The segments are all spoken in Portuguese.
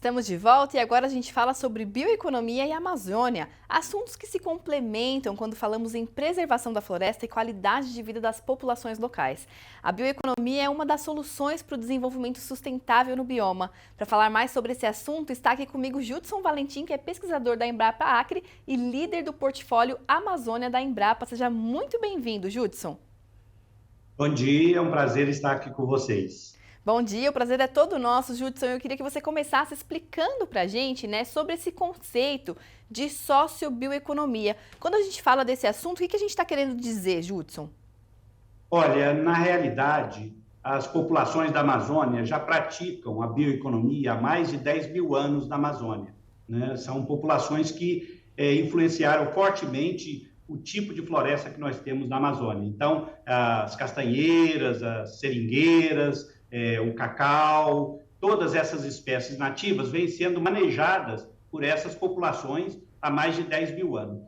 Estamos de volta e agora a gente fala sobre bioeconomia e Amazônia, assuntos que se complementam quando falamos em preservação da floresta e qualidade de vida das populações locais. A bioeconomia é uma das soluções para o desenvolvimento sustentável no bioma. Para falar mais sobre esse assunto, está aqui comigo Judson Valentim, que é pesquisador da Embrapa Acre e líder do portfólio Amazônia da Embrapa. Seja muito bem-vindo, Judson. Bom dia, é um prazer estar aqui com vocês. Bom dia, o prazer é todo nosso, Judson. Eu queria que você começasse explicando para a gente, sobre esse conceito de sociobioeconomia. Quando a gente fala desse assunto, o que a gente está querendo dizer, Judson? Olha, na realidade, as populações da Amazônia já praticam a bioeconomia há mais de 10 mil anos na Amazônia, né? São populações que influenciaram fortemente o tipo de floresta que nós temos na Amazônia. Então, as castanheiras, as seringueiras, o cacau, todas essas espécies nativas vêm sendo manejadas por essas populações há mais de 10 mil anos.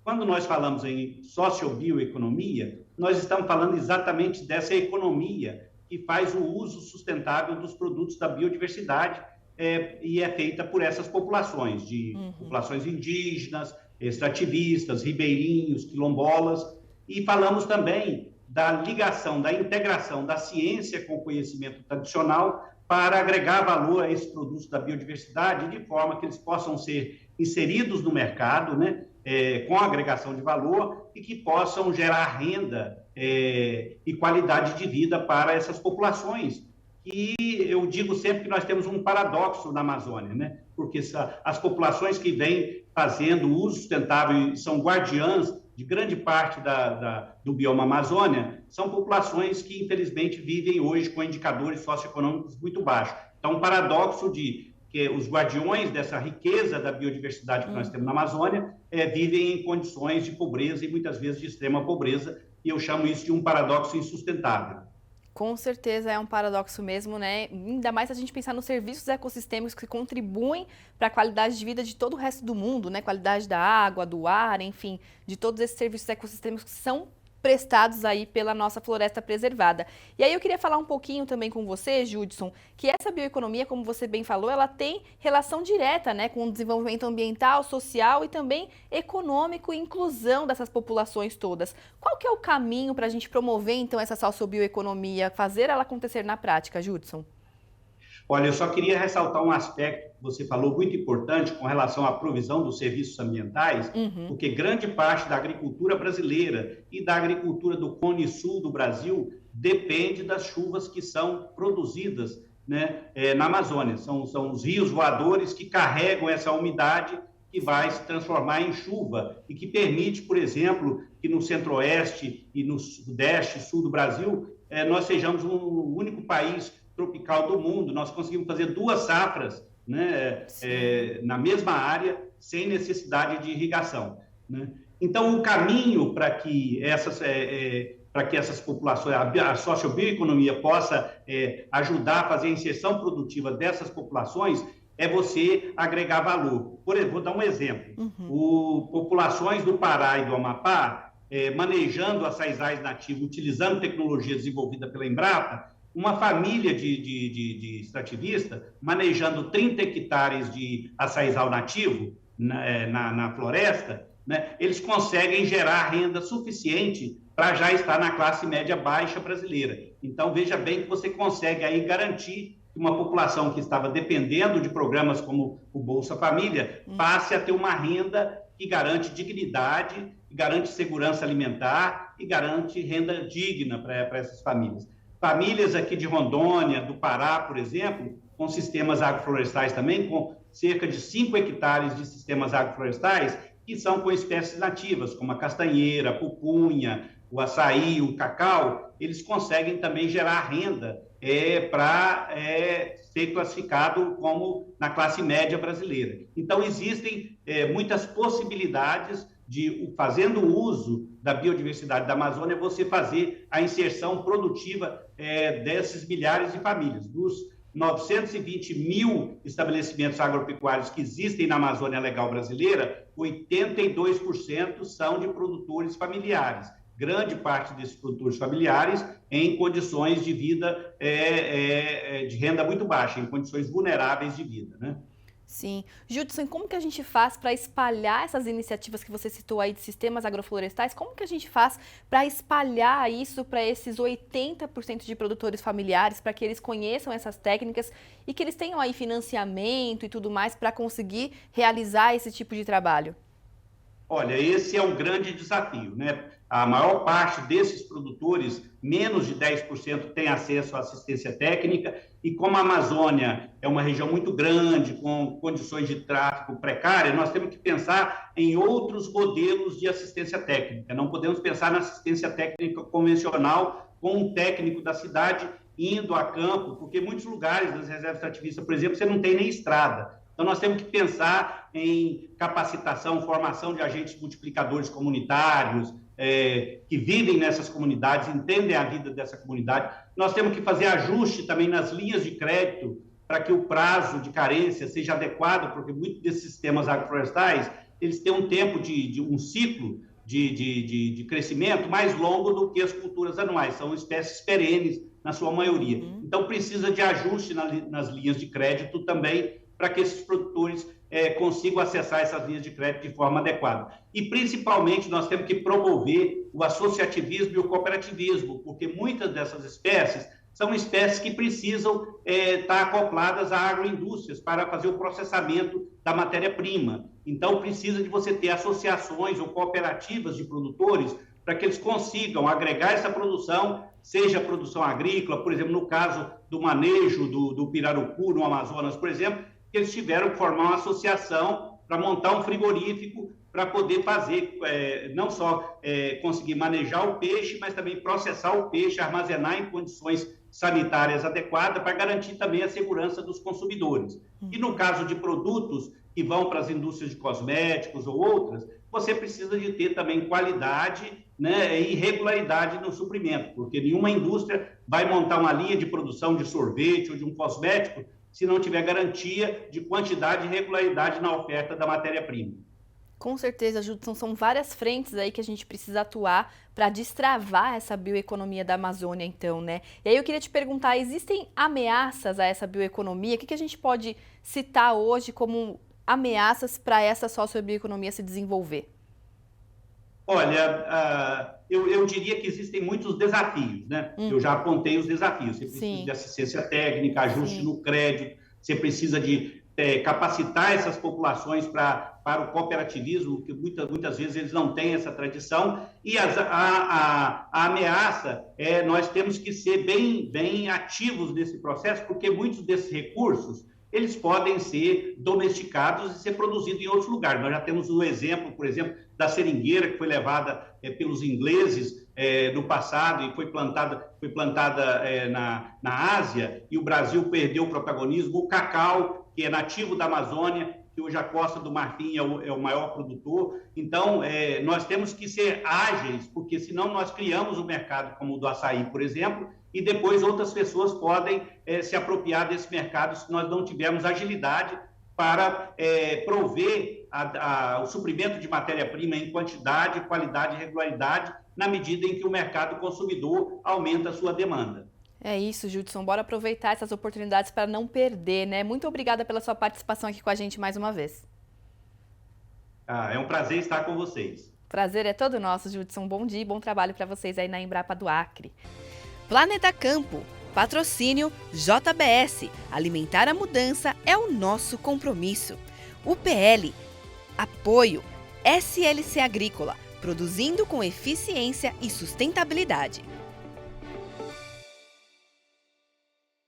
Quando nós falamos em sociobioeconomia, nós estamos falando exatamente dessa economia que faz o uso sustentável dos produtos da biodiversidade e é feita por essas populações, populações indígenas, extrativistas, ribeirinhos, quilombolas, e falamos também da ligação, da integração da ciência com o conhecimento tradicional para agregar valor a esses produtos da biodiversidade, de forma que eles possam ser inseridos no mercado, né, com agregação de valor e que possam gerar renda e qualidade de vida para essas populações. E eu digo sempre que nós temos um paradoxo na Amazônia, né? Porque as populações que vêm fazendo uso sustentável e são guardiãs de grande parte do bioma Amazônia, são populações que, infelizmente, vivem hoje com indicadores socioeconômicos muito baixos. Então, um paradoxo de que os guardiões dessa riqueza da biodiversidade que nós temos na Amazônia vivem em condições de pobreza e muitas vezes de extrema pobreza, e eu chamo isso de um paradoxo insustentável. Com certeza é um paradoxo mesmo, né? Ainda mais se a gente pensar nos serviços ecossistêmicos que contribuem para a qualidade de vida de todo o resto do mundo, né? Qualidade da água, do ar, enfim, de todos esses serviços ecossistêmicos que são prestados aí pela nossa floresta preservada. E aí eu queria falar um pouquinho também com você, Judson, que essa bioeconomia, como você bem falou, ela tem relação direta, né, com o desenvolvimento ambiental, social e também econômico e inclusão dessas populações todas. Qual que é o caminho para a gente promover, então, essa sociobioeconomia, fazer ela acontecer na prática, Judson? Olha, eu só queria ressaltar um aspecto que você falou muito importante com relação à provisão dos serviços ambientais, porque grande parte da agricultura brasileira e da agricultura do Cone Sul do Brasil depende das chuvas que são produzidas, né, na Amazônia. São os rios voadores que carregam essa umidade que vai se transformar em chuva e que permite, por exemplo, que no centro-oeste e no sudeste e sul do Brasil nós sejamos o único país tropical do mundo. Nós conseguimos fazer 2 safras, né, na mesma área, sem necessidade de irrigação, né? Então, o caminho para que essas populações, a sociobioeconomia possa ajudar a fazer a inserção produtiva dessas populações é você agregar valor. Por exemplo, vou dar um exemplo. Populações do Pará e do Amapá, manejando açaizais nativos, utilizando tecnologia desenvolvida pela Embrapa, uma família de extrativista, manejando 30 hectares de açaizal nativo na floresta, né, eles conseguem gerar renda suficiente para já estar na classe média baixa brasileira. Então, veja bem que você consegue aí garantir que uma população que estava dependendo de programas como o Bolsa Família passe a ter uma renda que garante dignidade, garante segurança alimentar e garante renda digna para essas famílias. Famílias aqui de Rondônia, do Pará, por exemplo, com sistemas agroflorestais também, com cerca de 5 hectares de sistemas agroflorestais, que são com espécies nativas, como a castanheira, a pupunha, o açaí, o cacau, eles conseguem também gerar renda para ser classificado como na classe média brasileira. Então, existem muitas possibilidades de, fazendo uso da biodiversidade da Amazônia, você fazer a inserção produtiva desses milhares de famílias. Dos 920 mil estabelecimentos agropecuários que existem na Amazônia Legal brasileira, 82% são de produtores familiares. Grande parte desses produtores familiares em condições de vida de renda muito baixa, em condições vulneráveis de vida, né? Sim. Judson, como que a gente faz para espalhar essas iniciativas que você citou aí de sistemas agroflorestais? Como que a gente faz para espalhar isso para esses 80% de produtores familiares, para que eles conheçam essas técnicas e que eles tenham aí financiamento e tudo mais para conseguir realizar esse tipo de trabalho? Olha, esse é um grande desafio, né? A maior parte desses produtores, menos de 10%, tem acesso à assistência técnica, e como a Amazônia é uma região muito grande, com condições de tráfego precárias, nós temos que pensar em outros modelos de assistência técnica. Não podemos pensar na assistência técnica convencional, com um técnico da cidade indo a campo, porque em muitos lugares das reservas extrativistas, por exemplo, você não tem nem estrada. Então, nós temos que pensar em capacitação, formação de agentes multiplicadores comunitários, que vivem nessas comunidades, entendem a vida dessa comunidade. Nós temos que fazer ajuste também nas linhas de crédito para que o prazo de carência seja adequado, porque muitos desses sistemas agroflorestais, eles têm um tempo um ciclo de crescimento mais longo do que as culturas anuais, são espécies perenes na sua maioria. Então, precisa de ajuste nas linhas de crédito também, para que esses produtores consigam acessar essas linhas de crédito de forma adequada. E, principalmente, nós temos que promover o associativismo e o cooperativismo, porque muitas dessas espécies são espécies que precisam estar acopladas a agroindústrias para fazer o processamento da matéria-prima. Então, precisa de você ter associações ou cooperativas de produtores para que eles consigam agregar essa produção, seja produção agrícola, por exemplo, no caso do manejo do pirarucu no Amazonas, por exemplo, que eles tiveram que formar uma associação para montar um frigorífico para poder fazer, não só conseguir manejar o peixe, mas também processar o peixe, armazenar em condições sanitárias adequadas para garantir também a segurança dos consumidores. E no caso de produtos que vão para as indústrias de cosméticos ou outras, você precisa de ter também qualidade, né, e regularidade no suprimento, porque nenhuma indústria vai montar uma linha de produção de sorvete ou de um cosmético se não tiver garantia de quantidade e regularidade na oferta da matéria-prima. Com certeza, Judson, são várias frentes aí que a gente precisa atuar para destravar essa bioeconomia da Amazônia, então, né? E aí eu queria te perguntar, existem ameaças a essa bioeconomia? O que a gente pode citar hoje como ameaças para essa sociobioeconomia se desenvolver? Olha, eu diria que existem muitos desafios, né? Eu já apontei os desafios. Você precisa de assistência técnica, ajuste no crédito, você precisa de capacitar essas populações para o cooperativismo, que muitas vezes eles não têm essa tradição. E a ameaça nós temos que ser bem ativos nesse processo, porque muitos desses recursos eles podem ser domesticados e ser produzidos em outros lugares. Nós já temos o exemplo, por exemplo, da seringueira, que foi levada pelos ingleses no passado e foi plantada na Ásia, e o Brasil perdeu o protagonismo. O cacau, que é nativo da Amazônia, que hoje a Costa do Marfim é o maior produtor. Então, nós temos que ser ágeis, porque senão nós criamos um mercado como o do açaí, por exemplo, e depois outras pessoas podem se apropriar desse mercado se nós não tivermos agilidade para prover o suprimento de matéria-prima em quantidade, qualidade e regularidade, na medida em que o mercado consumidor aumenta a sua demanda. É isso, Judson. Bora aproveitar essas oportunidades para não perder, né? Muito obrigada pela sua participação aqui com a gente mais uma vez. É um prazer estar com vocês. Prazer é todo nosso, Judson. Bom dia e bom trabalho para vocês aí na Embrapa do Acre. Planeta Campo. Patrocínio JBS. Alimentar a mudança é o nosso compromisso. UPL. Apoio SLC Agrícola. Produzindo com eficiência e sustentabilidade.